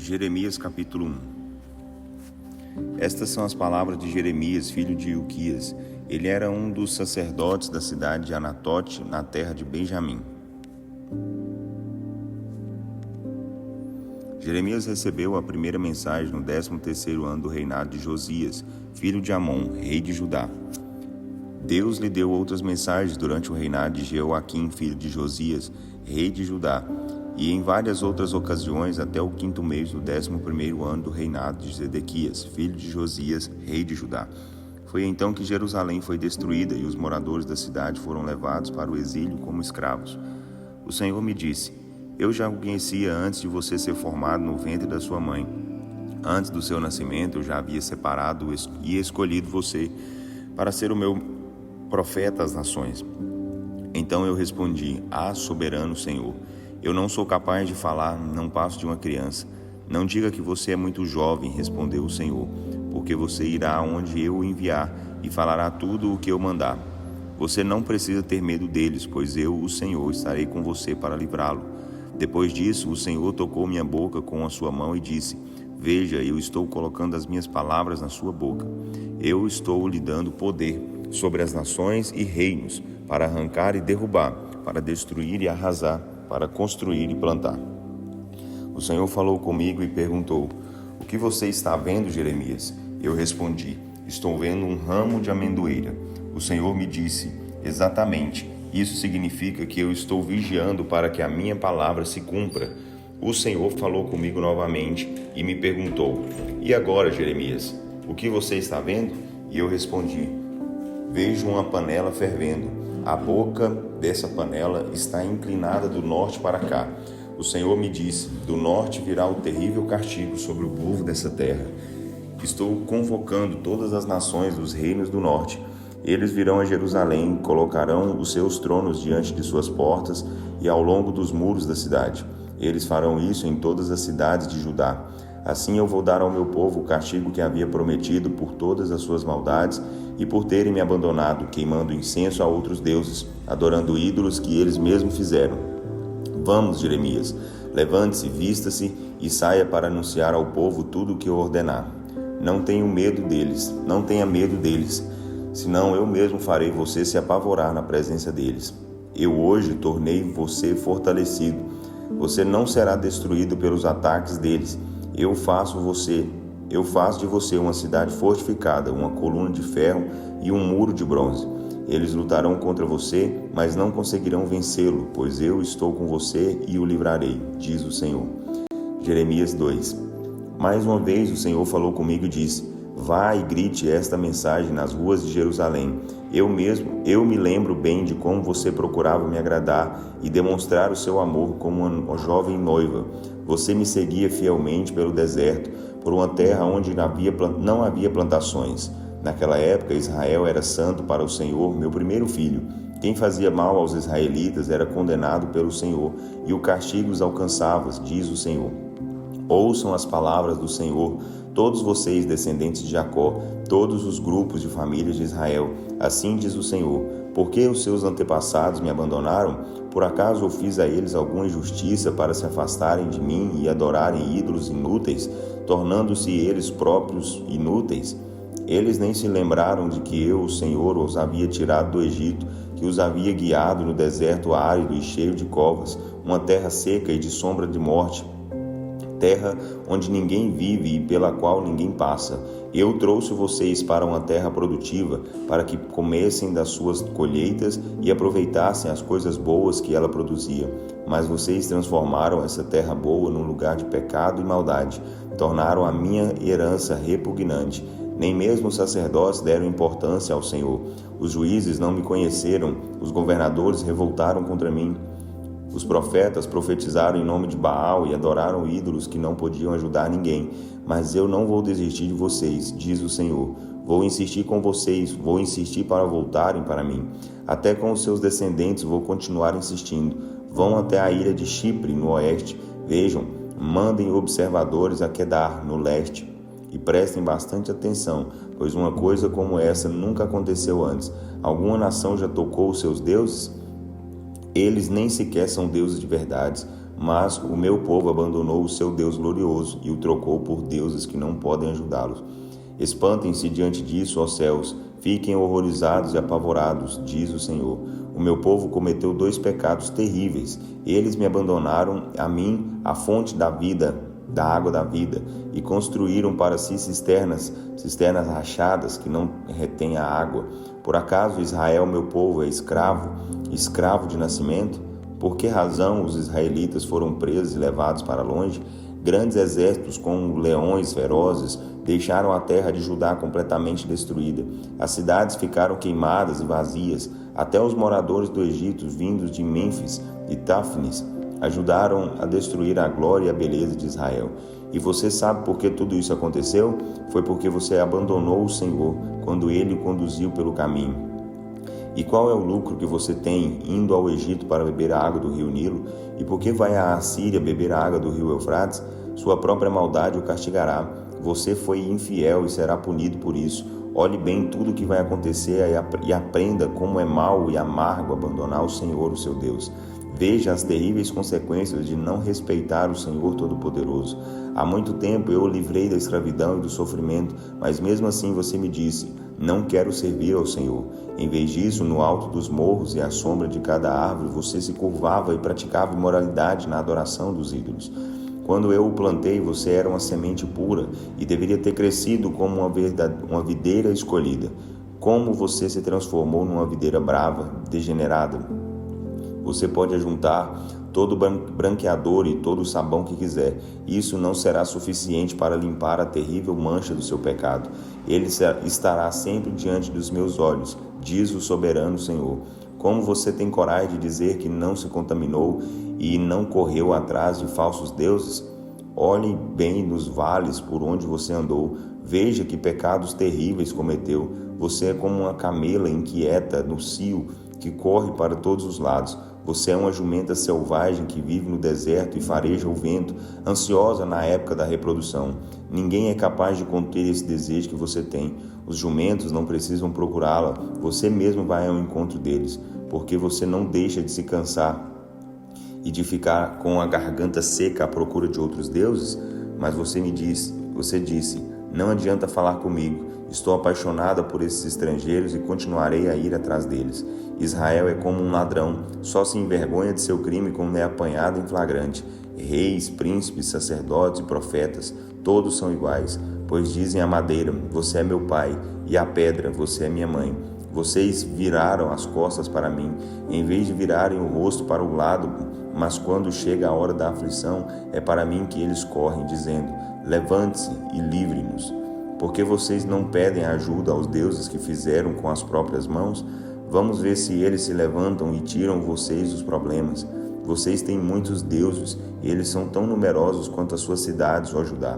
Jeremias capítulo 1. Estas são as palavras de Jeremias, filho de Ilquias. Ele era um dos sacerdotes da cidade de Anatote, na terra de Benjamim. Jeremias recebeu a primeira mensagem no 13º ano do reinado de Josias, filho de Amon, rei de Judá. Deus lhe deu outras mensagens durante o reinado de Jeoaquim, filho de Josias, rei de Judá, e em várias outras ocasiões até o 5º mês do 11º ano do reinado de Zedequias, filho de Josias, rei de Judá. Foi então que Jerusalém foi destruída e os moradores da cidade foram levados para o exílio como escravos. O Senhor me disse: Eu já o conhecia antes de você ser formado no ventre da sua mãe. Antes do seu nascimento eu já havia separado e escolhido você para ser o meu profeta às nações. Então eu respondi: soberano Senhor, eu não sou capaz de falar, não passo de uma criança. Não diga que você é muito jovem, respondeu o Senhor, porque você irá onde eu o enviar e falará tudo o que eu mandar. Você não precisa ter medo deles, pois eu, o Senhor, estarei com você para livrá-lo. Depois disso, o Senhor tocou minha boca com a sua mão e disse: Veja, eu estou colocando as minhas palavras na sua boca. Eu estou lhe dando poder sobre as nações e reinos, para arrancar e derrubar, para destruir e arrasar, para construir e plantar. O Senhor falou comigo e perguntou: O que você está vendo, Jeremias? Eu respondi: Estou vendo um ramo de amendoeira. O Senhor me disse: Exatamente, isso significa que eu estou vigiando para que a minha palavra se cumpra. O Senhor falou comigo novamente e me perguntou: E agora, Jeremias, o que você está vendo? E eu respondi: Vejo uma panela fervendo. A boca dessa panela está inclinada do norte para cá. O Senhor me disse: Do norte virá o terrível castigo sobre o povo dessa terra. Estou convocando todas as nações dos reinos do norte. Eles virão a Jerusalém, colocarão os seus tronos diante de suas portas e ao longo dos muros da cidade. Eles farão isso em todas as cidades de Judá. Assim eu vou dar ao meu povo o castigo que havia prometido por todas as suas maldades e por terem me abandonado, queimando incenso a outros deuses, adorando ídolos que eles mesmos fizeram. Vamos, Jeremias, levante-se, vista-se e saia para anunciar ao povo tudo o que eu ordenar. Não tenha medo deles, senão eu mesmo farei você se apavorar na presença deles. Eu hoje tornei você fortalecido. Você não será destruído pelos ataques deles. Eu faço de você uma cidade fortificada, uma coluna de ferro e um muro de bronze. Eles lutarão contra você, mas não conseguirão vencê-lo, pois eu estou com você e o livrarei, diz o Senhor. Jeremias 2. Mais uma vez o Senhor falou comigo e disse: Vá e grite esta mensagem nas ruas de Jerusalém. Eu me lembro bem de como você procurava me agradar e demonstrar o seu amor como uma jovem noiva. Você me seguia fielmente pelo deserto, por uma terra onde não havia plantações. Naquela época, Israel era santo para o Senhor, meu primeiro filho. Quem fazia mal aos israelitas era condenado pelo Senhor, e o castigo os alcançava, diz o Senhor. Ouçam as palavras do Senhor, todos vocês, descendentes de Jacó, todos os grupos de famílias de Israel. Assim diz o Senhor: Por que os seus antepassados me abandonaram? Por acaso eu fiz a eles alguma injustiça para se afastarem de mim e adorarem ídolos inúteis, tornando-se eles próprios inúteis? Eles nem se lembraram de que eu, o Senhor, os havia tirado do Egito, que os havia guiado no deserto árido e cheio de covas, uma terra seca e de sombra de morte, terra onde ninguém vive e pela qual ninguém passa. Eu trouxe vocês para uma terra produtiva, para que comessem das suas colheitas e aproveitassem as coisas boas que ela produzia. Mas vocês transformaram essa terra boa num lugar de pecado e maldade, tornaram a minha herança repugnante. Nem mesmo os sacerdotes deram importância ao Senhor. Os juízes não me conheceram, os governadores revoltaram contra mim. Os profetas profetizaram em nome de Baal e adoraram ídolos que não podiam ajudar ninguém. Mas eu não vou desistir de vocês, diz o Senhor. Vou insistir com vocês, vou insistir para voltarem para mim. Até com os seus descendentes vou continuar insistindo. Vão até a ilha de Chipre, no oeste. Vejam, mandem observadores a Quedar, no leste. E prestem bastante atenção, pois uma coisa como essa nunca aconteceu antes. Alguma nação já tocou os seus deuses? Eles nem sequer são deuses de verdade. Mas o meu povo abandonou o seu Deus glorioso e o trocou por deuses que não podem ajudá-los. Espantem-se diante disso, ó céus, fiquem horrorizados e apavorados, diz o Senhor. O meu povo cometeu 2 pecados terríveis. Eles me abandonaram a mim, a fonte da vida, da água da vida, e construíram para si cisternas rachadas que não retêm a água. Por acaso Israel, meu povo, é escravo de nascimento? Por que razão os israelitas foram presos e levados para longe? Grandes exércitos com leões ferozes deixaram a terra de Judá completamente destruída. As cidades ficaram queimadas e vazias. Até os moradores do Egito, vindos de Mênfis e Táfnis, ajudaram a destruir a glória e a beleza de Israel. E você sabe por que tudo isso aconteceu? Foi porque você abandonou o Senhor quando Ele o conduziu pelo caminho. E qual é o lucro que você tem indo ao Egito para beber a água do rio Nilo? E por que vai à Assíria beber a água do rio Eufrates? Sua própria maldade o castigará. Você foi infiel e será punido por isso. Olhe bem tudo o que vai acontecer e aprenda como é mau e amargo abandonar o Senhor, o seu Deus. Veja as terríveis consequências de não respeitar o Senhor Todo-Poderoso. Há muito tempo eu o livrei da escravidão e do sofrimento, mas mesmo assim você me disse: não quero servir ao Senhor. Em vez disso, no alto dos morros e à sombra de cada árvore, você se curvava e praticava imoralidade na adoração dos ídolos. Quando eu o plantei, você era uma semente pura e deveria ter crescido como uma videira escolhida. Como você se transformou numa videira brava, degenerada? Você pode ajuntar todo branqueador e todo o sabão que quiser. Isso não será suficiente para limpar a terrível mancha do seu pecado. Ele estará sempre diante dos meus olhos, diz o soberano Senhor. Como você tem coragem de dizer que não se contaminou e não correu atrás de falsos deuses? Olhe bem nos vales por onde você andou. Veja que pecados terríveis cometeu. Você é como uma camela inquieta no cio que corre para todos os lados. Você é uma jumenta selvagem que vive no deserto e fareja o vento, ansiosa na época da reprodução. Ninguém é capaz de conter esse desejo que você tem. Os jumentos não precisam procurá-la, você mesmo vai ao encontro deles, porque você não deixa de se cansar e de ficar com a garganta seca à procura de outros deuses. Mas você disse, não adianta falar comigo. Estou apaixonada por esses estrangeiros e continuarei a ir atrás deles. Israel é como um ladrão, só se envergonha de seu crime quando é apanhado em flagrante. Reis, príncipes, sacerdotes e profetas, todos são iguais, pois dizem à madeira, você é meu pai, e à pedra, você é minha mãe. Vocês viraram as costas para mim, em vez de virarem o rosto para o lado, mas quando chega a hora da aflição, é para mim que eles correm, dizendo, levante-se e livre-nos. Porque vocês não pedem ajuda aos deuses que fizeram com as próprias mãos? Vamos ver se eles se levantam e tiram vocês dos problemas. Vocês têm muitos deuses, e eles são tão numerosos quanto as suas cidades, ó Judá.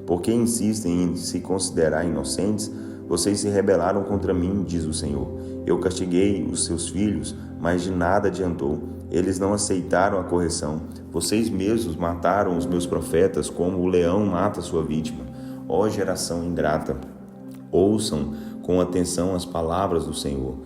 Por que insistem em se considerar inocentes? Vocês se rebelaram contra mim, diz o Senhor. Eu castiguei os seus filhos, mas de nada adiantou. Eles não aceitaram a correção. Vocês mesmos mataram os meus profetas como o leão mata sua vítima. Ó geração ingrata, ouçam com atenção as palavras do Senhor.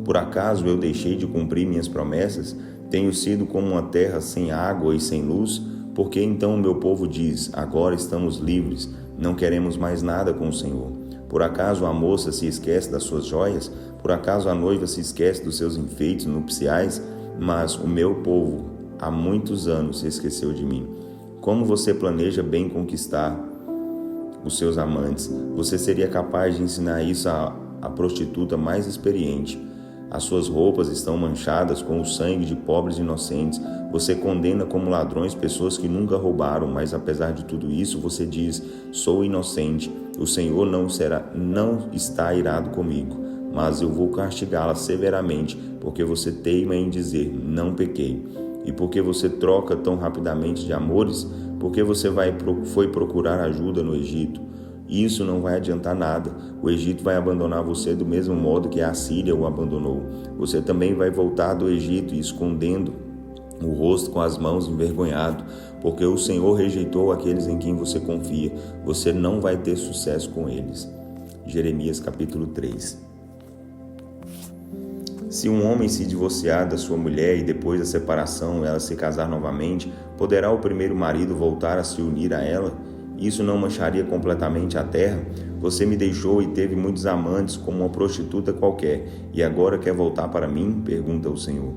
Por acaso eu deixei de cumprir minhas promessas? Tenho sido como uma terra sem água e sem luz? Por que então o meu povo diz, agora estamos livres, não queremos mais nada com o Senhor? Por acaso a moça se esquece das suas joias? Por acaso a noiva se esquece dos seus enfeites nupciais? Mas o meu povo há muitos anos se esqueceu de mim. Como você planeja bem conquistar os seus amantes? Você seria capaz de ensinar isso à prostituta mais experiente. As suas roupas estão manchadas com o sangue de pobres inocentes. Você condena como ladrões pessoas que nunca roubaram, mas apesar de tudo isso, você diz, sou inocente. O Senhor não está irado comigo, mas eu vou castigá-la severamente, porque você teima em dizer, não pequei. E porque você troca tão rapidamente de amores? Porque você foi procurar ajuda no Egito? Isso não vai adiantar nada. O Egito vai abandonar você do mesmo modo que a Assíria o abandonou. Você também vai voltar do Egito e escondendo o rosto com as mãos envergonhado, porque o Senhor rejeitou aqueles em quem você confia. Você não vai ter sucesso com eles. Jeremias capítulo 3. Se um homem se divorciar da sua mulher e depois da separação ela se casar novamente, poderá o primeiro marido voltar a se unir a ela? Isso não mancharia completamente a terra? Você me deixou e teve muitos amantes como uma prostituta qualquer, e agora quer voltar para mim? Pergunta o Senhor.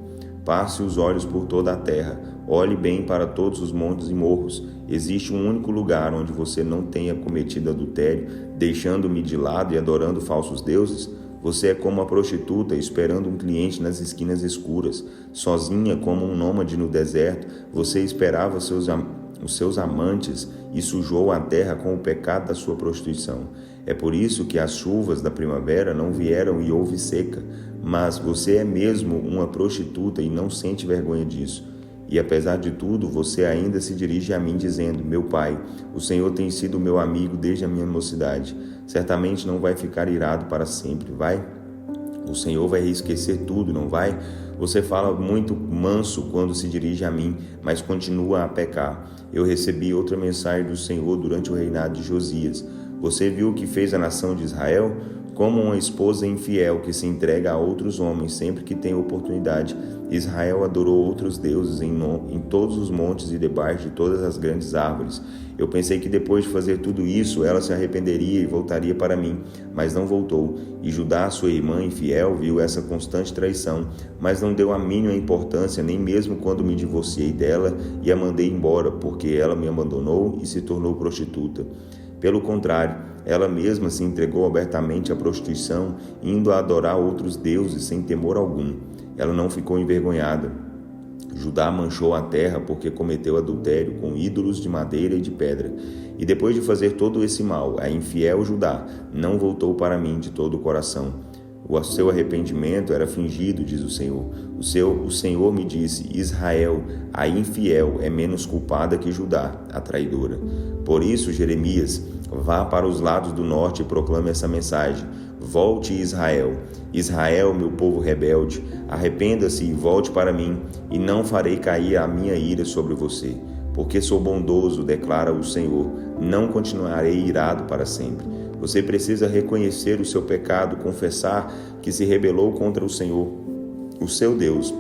Passe os olhos por toda a terra, olhe bem para todos os montes e morros. Existe um único lugar onde você não tenha cometido adultério, deixando-me de lado e adorando falsos deuses? Você é como uma prostituta esperando um cliente nas esquinas escuras. Sozinha como um nômade no deserto, você esperava os seus amantes e sujou a terra com o pecado da sua prostituição. É por isso que as chuvas da primavera não vieram e houve seca. Mas você é mesmo uma prostituta e não sente vergonha disso. E apesar de tudo, você ainda se dirige a mim dizendo: meu pai, o Senhor tem sido meu amigo desde a minha mocidade. Certamente não vai ficar irado para sempre, vai? O Senhor vai esquecer tudo, não vai? Você fala muito manso quando se dirige a mim, mas continua a pecar. Eu recebi outra mensagem do Senhor durante o reinado de Josias. Você viu o que fez a nação de Israel? Como uma esposa infiel que se entrega a outros homens sempre que tem oportunidade. Israel adorou outros deuses em todos os montes e debaixo de todas as grandes árvores. Eu pensei que depois de fazer tudo isso, ela se arrependeria e voltaria para mim, mas não voltou. E Judá, sua irmã infiel, viu essa constante traição, mas não deu a mínima importância, nem mesmo quando me divorciei dela e a mandei embora, porque ela me abandonou e se tornou prostituta. Pelo contrário, ela mesma se entregou abertamente à prostituição, indo a adorar outros deuses sem temor algum. Ela não ficou envergonhada. Judá manchou a terra porque cometeu adultério com ídolos de madeira e de pedra. E depois de fazer todo esse mal, a infiel Judá não voltou para mim de todo o coração. O seu arrependimento era fingido, diz o Senhor. O Senhor me disse: Israel, a infiel, é menos culpada que Judá, a traidora. Por isso, Jeremias, vá para os lados do norte e proclame essa mensagem: volte, Israel. Israel, meu povo rebelde, arrependa-se e volte para mim, e não farei cair a minha ira sobre você. Porque sou bondoso, declara o Senhor, não continuarei irado para sempre. Você precisa reconhecer o seu pecado, confessar que se rebelou contra o Senhor, o seu Deus,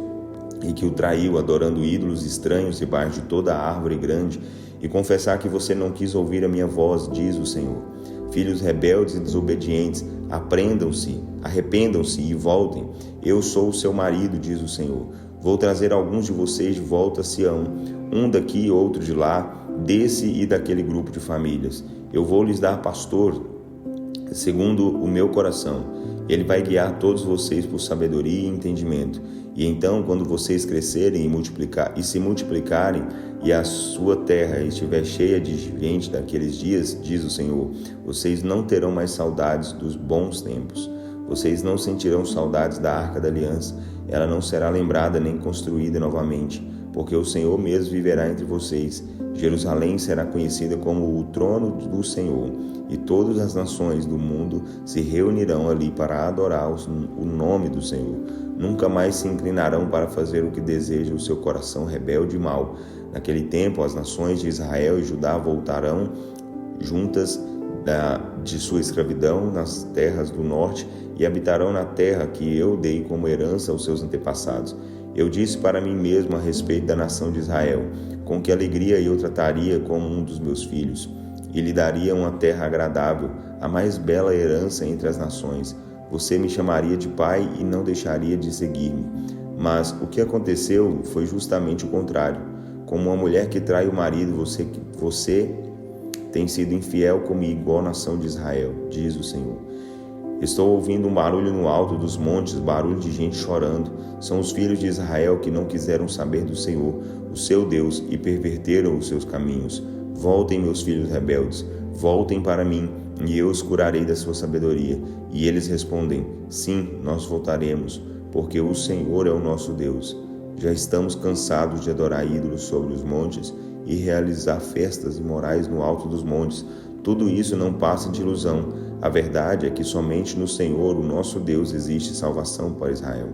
e que o traiu adorando ídolos estranhos debaixo de toda a árvore grande, e confessar que você não quis ouvir a minha voz, diz o Senhor. Filhos rebeldes e desobedientes, arrependam-se e voltem. Eu sou o seu marido, diz o Senhor. Vou trazer alguns de vocês de volta a Sião, um daqui e outro de lá, desse e daquele grupo de famílias. Eu vou lhes dar pastor segundo o meu coração. Ele vai guiar todos vocês por sabedoria e entendimento. E então, quando vocês crescerem e se multiplicarem, e a sua terra estiver cheia de gente daqueles dias, diz o Senhor, vocês não terão mais saudades dos bons tempos. Vocês não sentirão saudades da Arca da Aliança. Ela não será lembrada nem construída novamente, porque o Senhor mesmo viverá entre vocês. Jerusalém será conhecida como o trono do Senhor, e todas as nações do mundo se reunirão ali para adorar o nome do Senhor. Nunca mais se inclinarão para fazer o que deseja o seu coração rebelde e mau. Naquele tempo, as nações de Israel e Judá voltarão juntas de sua escravidão nas terras do norte e habitarão na terra que eu dei como herança aos seus antepassados. Eu disse para mim mesmo a respeito da nação de Israel: com que alegria eu trataria como um dos meus filhos, e lhe daria uma terra agradável, a mais bela herança entre as nações. Você me chamaria de pai e não deixaria de seguir-me. Mas o que aconteceu foi justamente o contrário. Como uma mulher que trai o marido, você tem sido infiel comigo, igual a nação de Israel, diz o Senhor. Estou ouvindo um barulho no alto dos montes, barulho de gente chorando. São os filhos de Israel que não quiseram saber do Senhor, o seu Deus, e perverteram os seus caminhos. Voltem, meus filhos rebeldes, voltem para mim, e eu os curarei da sua sabedoria. E eles respondem: sim, nós voltaremos, porque o Senhor é o nosso Deus. Já estamos cansados de adorar ídolos sobre os montes e realizar festas imorais no alto dos montes. Tudo isso não passa de ilusão. A verdade é que somente no Senhor, o nosso Deus, existe salvação para Israel.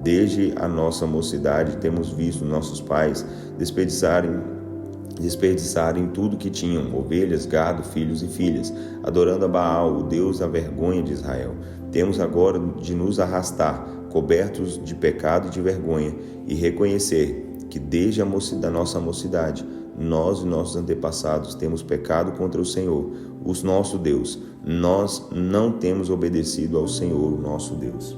Desde a nossa mocidade temos visto nossos pais desperdiçarem tudo que tinham, ovelhas, gado, filhos e filhas, adorando a Baal, o Deus da vergonha de Israel. Temos agora de nos arrastar cobertos de pecado e de vergonha, e reconhecer que desde da nossa mocidade, nós e nossos antepassados temos pecado contra o Senhor, o nosso Deus. Nós não temos obedecido ao Senhor, o nosso Deus.